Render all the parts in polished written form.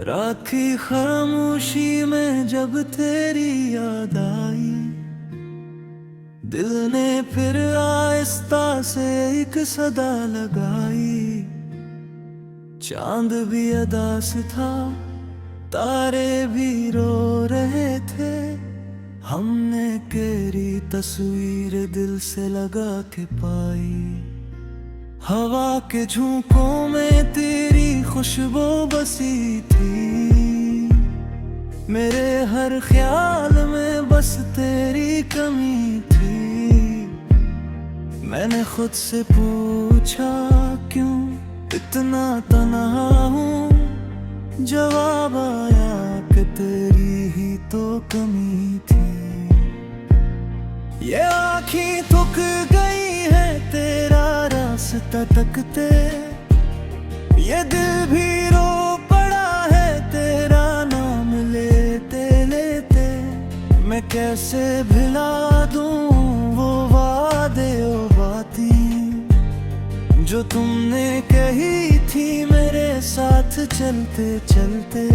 राखी खामोशी में जब तेरी याद आई, दिल ने फिर आहिस्ता से एक सदा लगाई। चांद भी अदास था, तारे भी रो रहे थे, हमने तेरी तस्वीर दिल से लगा के पाई। हवा के झोंकों में तेरी खुशबू बसी थी, मेरे हर ख्याल में बस तेरी कमी थी। मैंने खुद से पूछा क्यों इतना तन्हा हूँ, जवाब आया कि तेरी ही तो कमी थी। ये आँखें थक गई है तेरा रास्ता तकते, ये दिल भी रो पड़ा है तेरा नाम लेते लेते। मैं कैसे भुला दूं वो वादे ओ बातें जो तुमने कही थी मेरे साथ चलते चलते।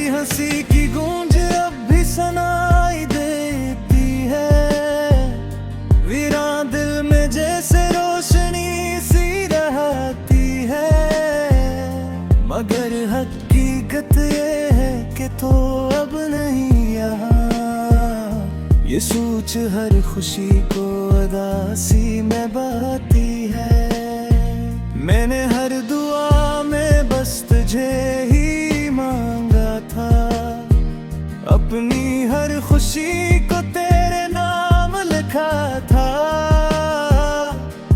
हंसी की गूंज अब भी सुनाई देती है, वीरान दिल में जैसे रोशनी सी रहती है। मगर हकीकत ये है कि तो अब नहीं यहाँ, ये सोच हर खुशी को उदासी में बहती है। मैंने हर दुआ में बस तुझे ही अपनी हर खुशी को तेरे नाम लिखा था,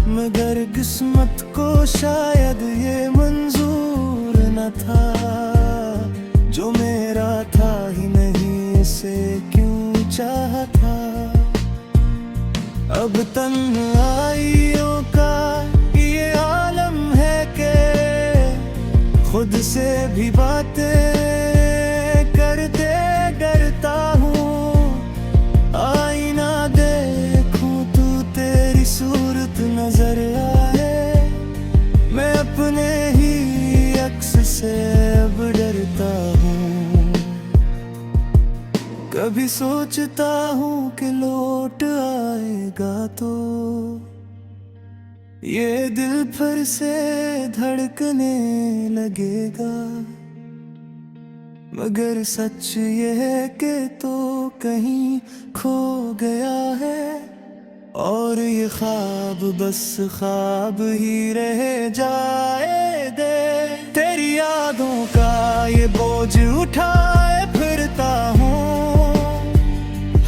मगर किस्मत को शायद ये मंजूर न था। जो मेरा था ही नहीं इसे क्यों चाहा था। अब तन्हाइयों का ये आलम है कि खुद से भी बातें करते डरता हूँ। आईना देखूं तू तेरी सूरत नजर आए, मैं अपने ही अक्स से अब डरता हूँ। कभी सोचता हूँ कि लौट आएगा तो ये दिल फिर से धड़कने लगेगा, मगर सच ये है कि तो कहीं खो गया है। और ये ख्वाब बस ख्वाब ही रह जाए दे। तेरी यादों का ये बोझ उठाए फिरता हूँ,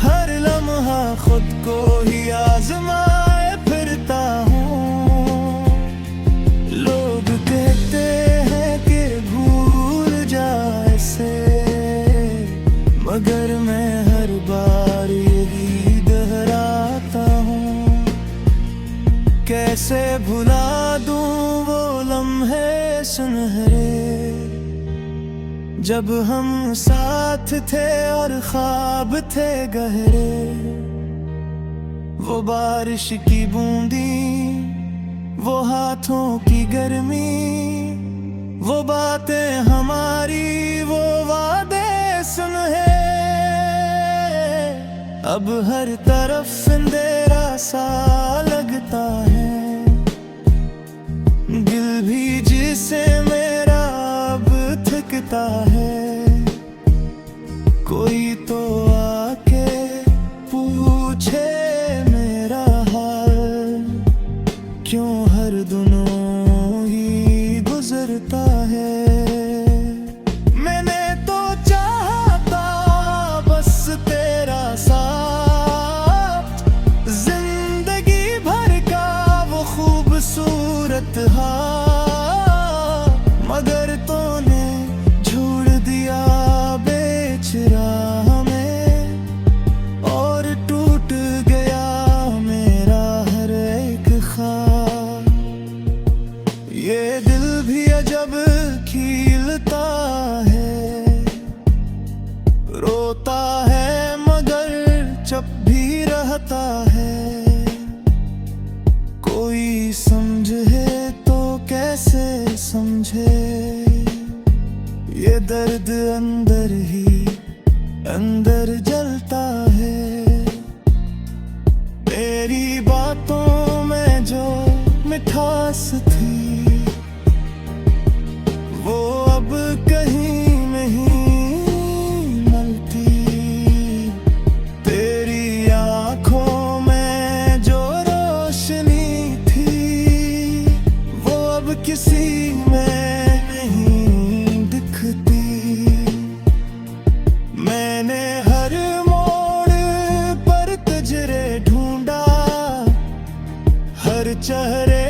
हर लम्हा खुद को ही आजमाए फिरता हूँ। लोग कहते हैं कि भूल जाए से, मगर मैं हर बार यही दोहराता हूँ। कैसे भुला दूँ वो लम्हे सुनहरे जब हम साथ थे और ख्वाब थे गहरे। वो बारिश की बूंदी, वो हाथों की गर्मी, वो बातें हमारी, वो वादे सुनहे। अब हर तरफ अंधेरा सा लगता है, दिल भी जिसे मेरा अब थकता है। कोई तो आके पूछे मेरा हाल, क्यों हर दिनों ही गुजरता है। मैंने तो चाहा था बस तेरा साथ, जिंदगी भर का चाहता है। कोई समझे तो कैसे समझे, ये दर्द अंदर ही अंदर जलता है। तेरी बातों में जो मिठास थी वो अब कहीं नहीं मिलती। तेरी आंखों में जो रोशनी थी वो अब किसी में नहीं दिखती। मैंने हर मोड़ पर तुझे ढूंढा, हर चेहरे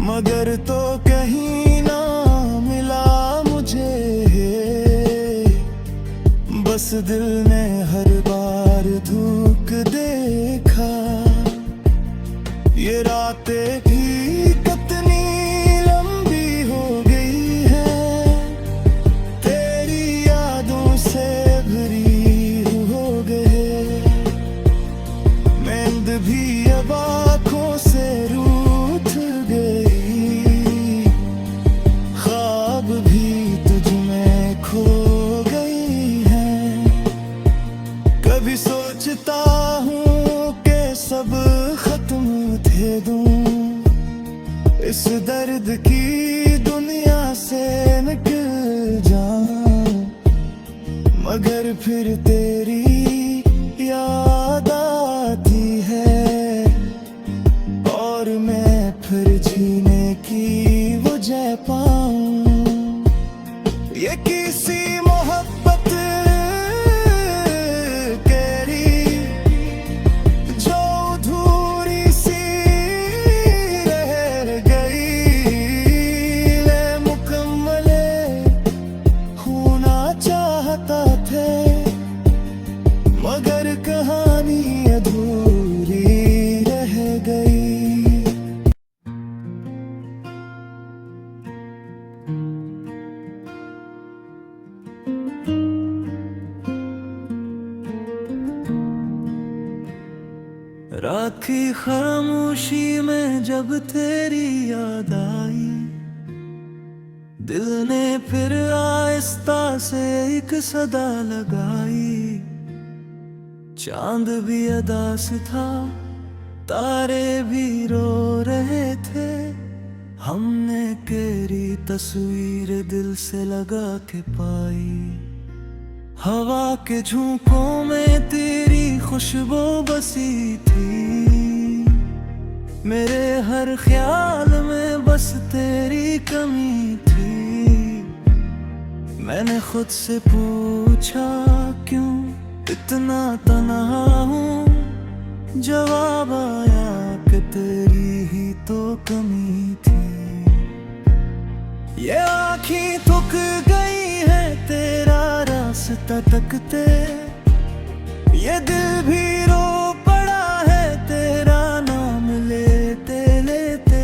मगर तो कहीं ना मिला मुझे। बस दिल ने हर बार धूक देखा। ये रातें भी कितनी लंबी हो गई है, तेरी यादों से भरी हो गए। नींद भी अब आँखों से रूठ गई, कभी सोचता हूँ कि सब खत्म थे दूँ, इस दर्द की दुनिया से निकल जाऊं। मगर फिर तेरी याद आती है और मैं फिर जीने की वजह पाऊं। ये किसी मोहब्बत मगर कहानी अधूरी रह गई। राखी खामोशी में जब तेरी याद आई, दिल ने फिर आहिस्ता से एक सदा लगाई। चांद भी अदास था, तारे भी रो रहे थे, हमने तेरी तस्वीर दिल से लगा के पाई। हवा के झोंकों में तेरी खुशबू बसी थी, मेरे हर ख्याल में बस तेरी कमी थी। मैंने खुद से पूछा क्यों इतना तन्हा हूँ, जवाब आया कि तेरी ही तो कमी थी। ये आँखें थक गई है तेरा रास्ता तकते, ये दिल भी रो पड़ा है तेरा नाम लेते लेते।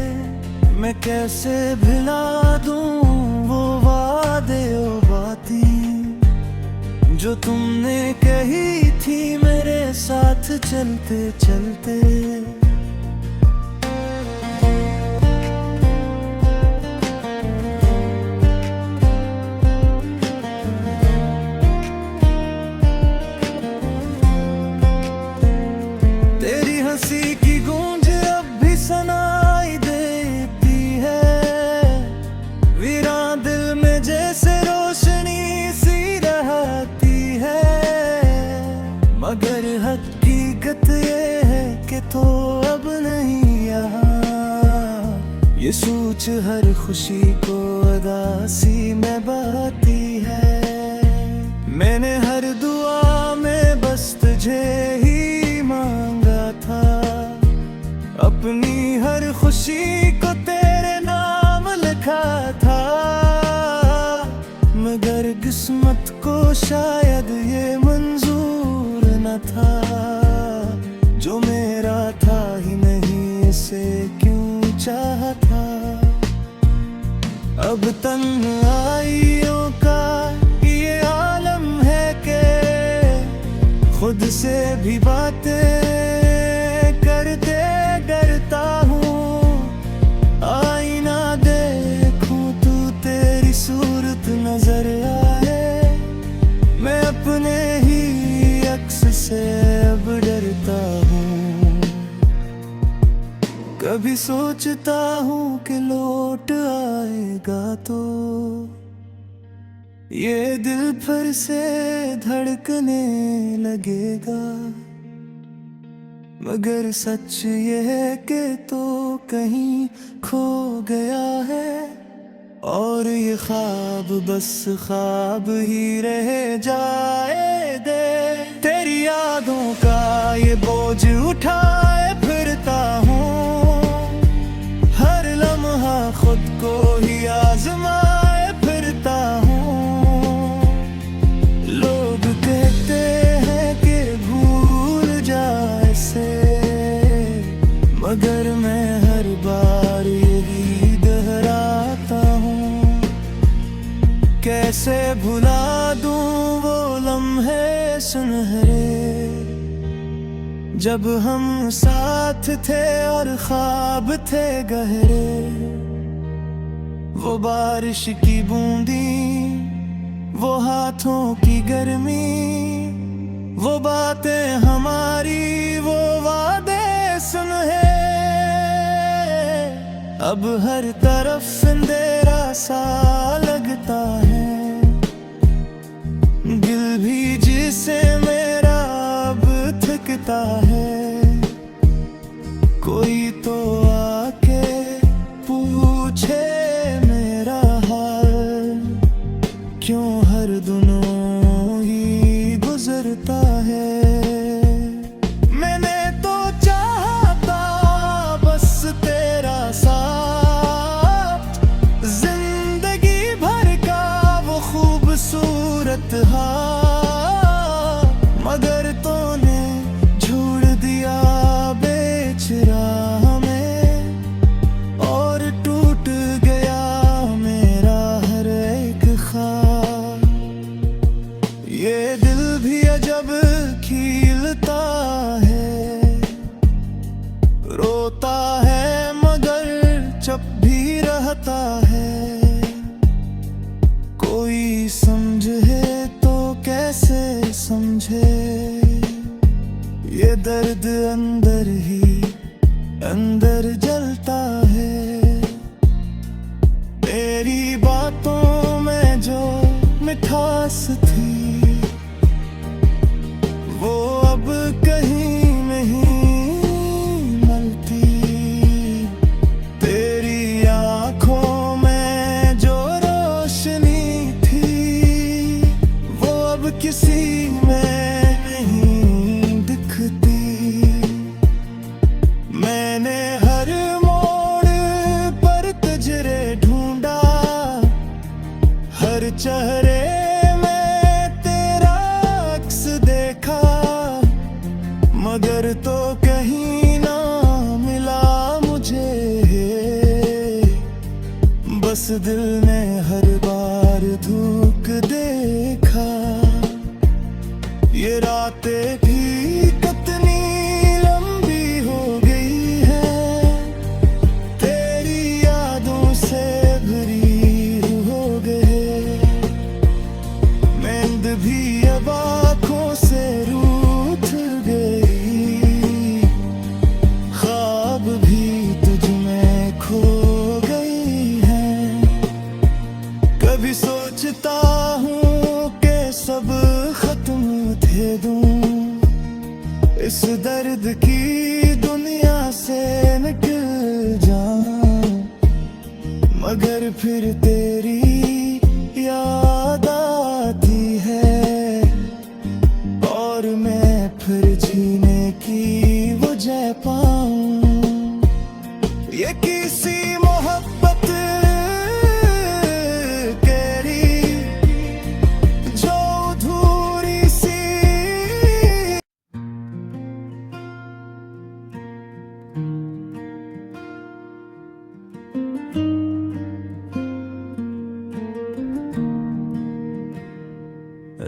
मैं कैसे भुला दूँ वो वादे ओ बातें जो तुमने कही थी मेरे साथ चलते चलते। तेरी हंसी की गूंज अब भी सुनाई देती है, वीरान दिल में जैसे रोशनी सी रहती है। मगर हकीकत ये है कि तो अब नहीं यहाँ, ये सोच हर खुशी को अदासी में बहती है। मैंने हर दुआ में बस तुझे ही मांगा था, अपनी हर खुशी को तेरे नाम लिखा था। मगर किस्मत को शायद ये मंजूर न था, जो मेरा था ही नहीं इसे क्यों चाहा था। अब तन्हाइयों का ये आलम है, भी बातें करते डरता हूँ। आईना देखूं तू तेरी सूरत नजर आए, मैं अपने ही अक्स से अब डरता हूँ। कभी सोचता हूँ कि लौट आएगा तो ये दिल फिर से धड़कने लगेगा, मगर सच ये है कि तो कहीं खो गया है, और ये ख्वाब बस ख्वाब ही रह जाए दे। तेरी यादों का ये बोझ उठाए फिरता हूँ, हर लम्हा खुद को ही आजमाए फिरता हूँ। लोग कहते हैं कि भूल जाए से, मगर मैं हर बार यही दोहराता हूँ। कैसे भुला दूँ वो लम्हे सुनहरे, जब हम साथ थे और ख्वाब थे गहरे। वो बारिश की बूंदी, वो हाथों की गर्मी, वो बातें हमारी, वो वादे सुनहे। अब हर तरफ अंधेरा सा लगता है, दिल भी जिसे मेरा अब थकता है। कोई तो आके पूछे मेरा हाल, क्यों हर दिनों ही गुजरता है। मैंने तो चाहा था बस तेरा साथ, जिंदगी भर का वो खूबसूरत हाल, मगर तूने छोड़ दिया बेच राह में, और टूट गया मेरा हर एक ख्वाब। ये दिल भी अजब खिलता है, रोता है मगर चुप भी रहता है। कोई समझे तो कैसे समझे, ये दर्द अंदर ही अंदर जलता है। तेरी बातों में जो मिठास थी, वो अब कहीं नहीं मिलती। तेरी आँखों में जो रोशनी थी, वो अब किसी में नहीं दिखती। मैंने हर मोड़ पर तुझे ढूंढा, हर चेहरे मगर तो कहीं ना मिला मुझे। बस दिल ने हर बार धूप देखा, ये रातें भी कितनी लंबी हो गई है, तेरी यादों से भरी हो गए। नींद भी अब आँखों से रूठ गई, कभी सोचता हूँ कि सब खत्म थे दूँ, इस दर्द की दुनिया से निकल जाऊं, मगर फिर तेरी याद आती है, और मैं फिर जीने की वजह पाऊं। ये किसी मोहब्बत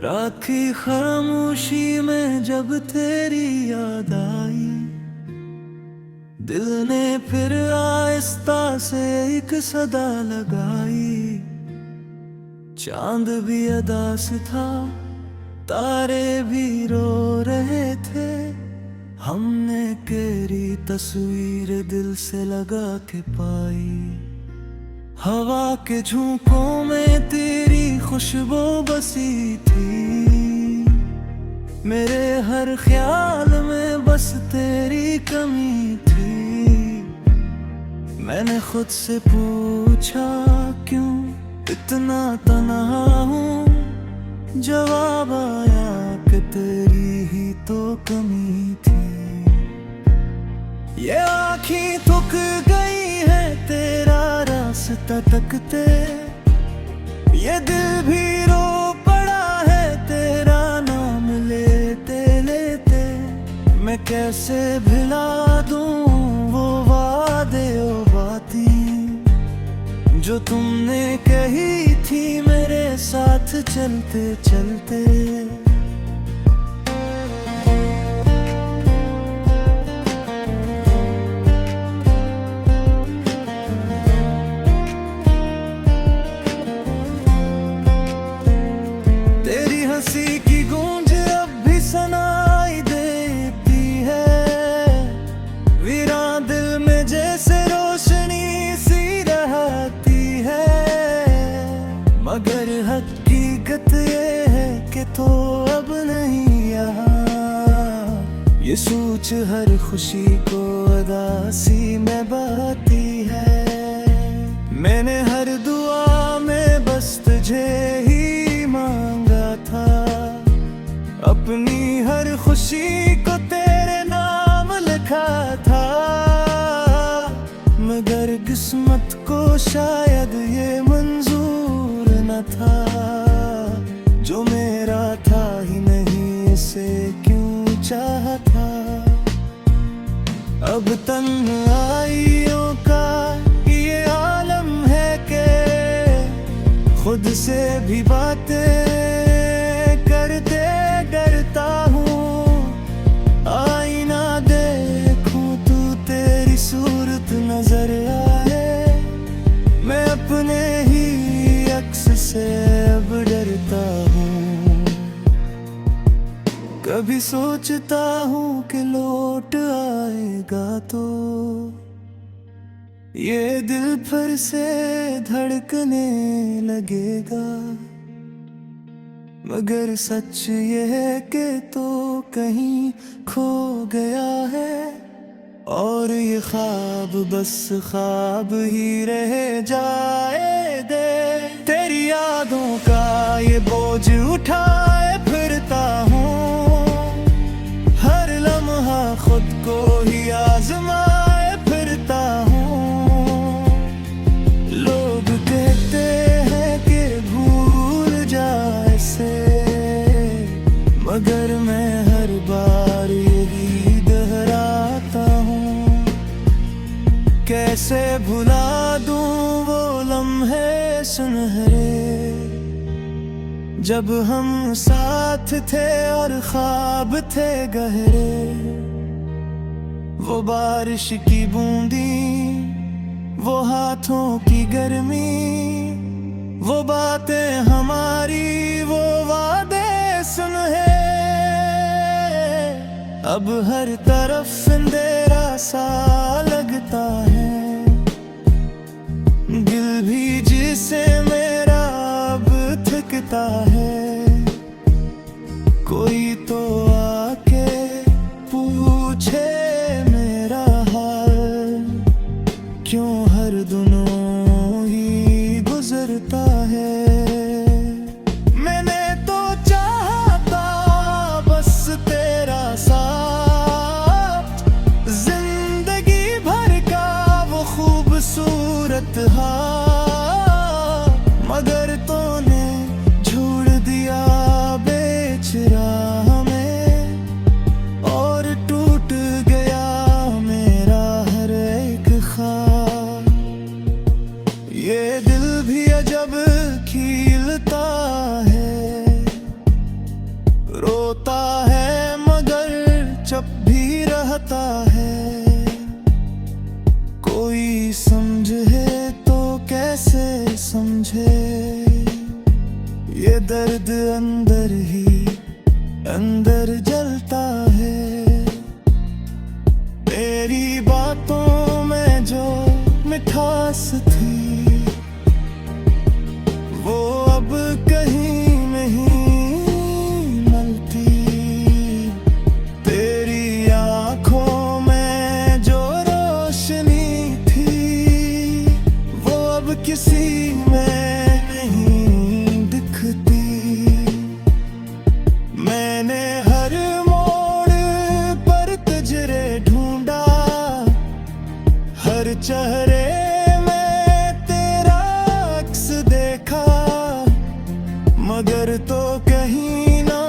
राखी खामोशी में जब तेरी याद आई, दिल ने फिर आहिस्ता से एक सदा लगाई। चांद भी अदास था, तारे भी रो रहे थे, हमने तेरी तस्वीर दिल से लगा के पाई। हवा के झोंकों में तेरी खुशबू बसी थी, मेरे हर ख्याल में बस तेरी कमी थी। मैंने खुद से पूछा क्यों इतना तन्हा हूँ, जवाब आया कि तेरी ही तो कमी थी। ये आँखें थक गई है तेरा रास्ता तकते, ये दिल भी रो पड़ा है तेरा नाम लेते लेते। मैं कैसे भुला दूं वो वादे ओ बातें जो तुमने कही थी मेरे साथ चलते चलते। हंसी की गूंज अब भी सुनाई देती है, वीरान दिल में जैसे रोशनी सी रहती है। मगर हकीकत ये है कि तो अब नहीं यहाँ, ये सोच हर खुशी को उदासी में बहती है। मैंने हर दुआ में बस तुझे ही था, अपनी हर खुशी को तेरे नाम लिखा था। मगर किस्मत को शायद ये मंजूर न था, जो मेरा था ही नहीं इसे क्यों चाहा था। अब तन्हाइयों का ये आलम है कि खुद से भी बातें करते डरता हूँ। आईना देखूं तू तेरी सूरत नजर आए, मैं अपने ही अक्स से अब डरता हूँ। कभी सोचता हूँ कि लौट आएगा तो ये दिल फिर से धड़कने लगेगा। मगर सच ये है कि तो कहीं खो गया है, और ये ख्वाब बस ख्वाब ही रह जाए दे। तेरी यादों का ये बोझ उठाए फिरता हूँ, हर लम्हा खुद को ही आजमाए फिरता हूँ। लोग कहते हैं कि भूल जाए से, मगर मैं हर बार यही दोहराता हूँ। कैसे भुला दूं वो लम्हे सुनहरे, जब हम साथ थे और ख्वाब थे गहरे। वो बारिश की बूंदी, वो हाथों की गर्मी, वो बातें हमारी, वो वादे सुनहे। अब हर तरफ अंधेरा सा लगता है, दिल भी जिसे मेरा अब थकता है। कोई तो आके पूछे मेरा हाल, क्यों हर दिनों ही गुजरता है। मैंने तो चाहता बस तेरा साथ, जिंदगी भर का वो खूबसूरत हाल। मगर तूने छोड़ दिया बेच राह में, दर्द अंदर ही अंदर जलता है। तेरी बातों में जो मिठास थी वो अब कहीं नहीं मिलती। तेरी आंखों में जो रोशनी थी वो अब किसी में नहीं दिखती। मैंने हर मोड़ पर तुझे ढूंढा, हर चेहरे में तेरा अक्स देखा, मगर तो कहीं ना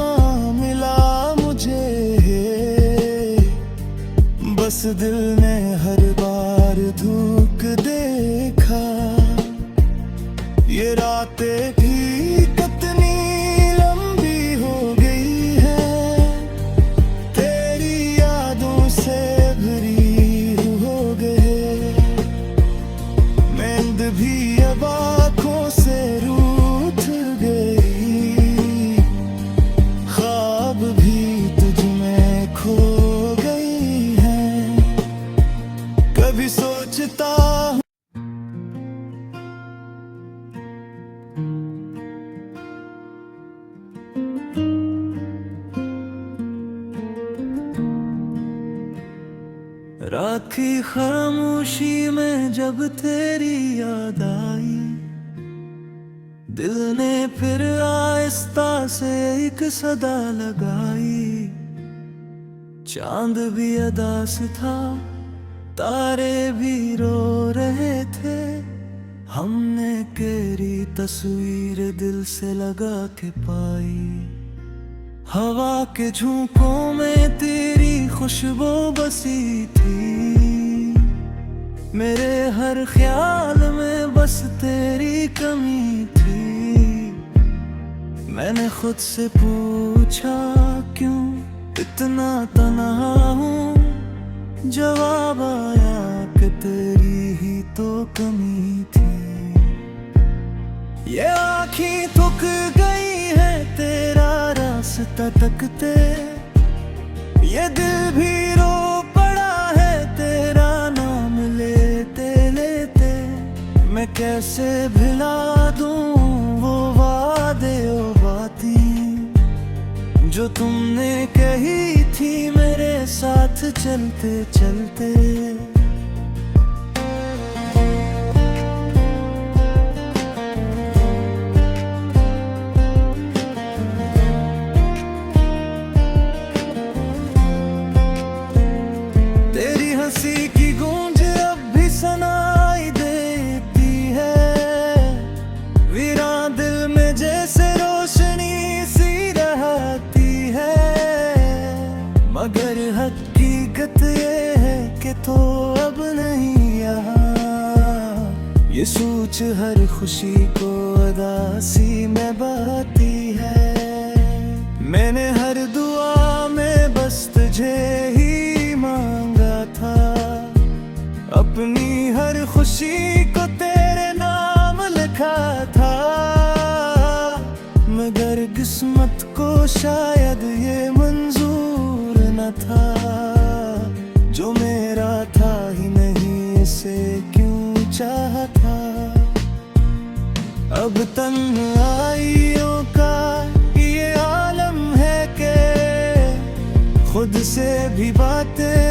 मिला मुझे। बस दिल ने हर बार धूक देखा। ये रातें भी कितनी लंबी हो गई है, तेरी यादों से भरी हो गए। नींद भी अब आँखों से रूठ गई, ख्वाब भी तुझ में खो गई है। कभी सोचता हूँ राखी खामोशी में जब तेरी याद आई, दिल ने फिर आहिस्ता से एक सदा लगाई। चांद भी अदास था, तारे भी रो रहे थे, हमने तेरी तस्वीर दिल से लगा के पाई। हवा के झोंकों में तेरी खुशबू बसी थी, मेरे हर ख्याल में बस तेरी कमी थी। मैंने खुद से पूछा क्यों इतना तन्हा हूँ, जवाब आया कि तेरी ही तो कमी थी। ये आँखें थक गई है तेरा रास्ता तकते, ये दिल भी रो पड़ा है तेरा नाम लेते लेते। मैं कैसे भुला दूं वो वादे ओ बातें जो तुमने कही थी मेरे साथ चलते चलते। हंसी की गूंज अब भी सुनाई देती है, वीरान दिल में जैसे रोशनी सी रहती है। मगर हकीकत ये है कि तो अब नहीं यहाँ, ये सोच हर खुशी को अदासी में बहती है। मैंने हर दुआ में बस तुझे ही था, अपनी हर खुशी को तेरे नाम लिखा था। मगर किस्मत को शायद ये मंजूर न था, जो मेरा था ही नहीं इसे क्यों चाहा था। अब तन्हाइयों का ये आलम है कि खुद से भी बातें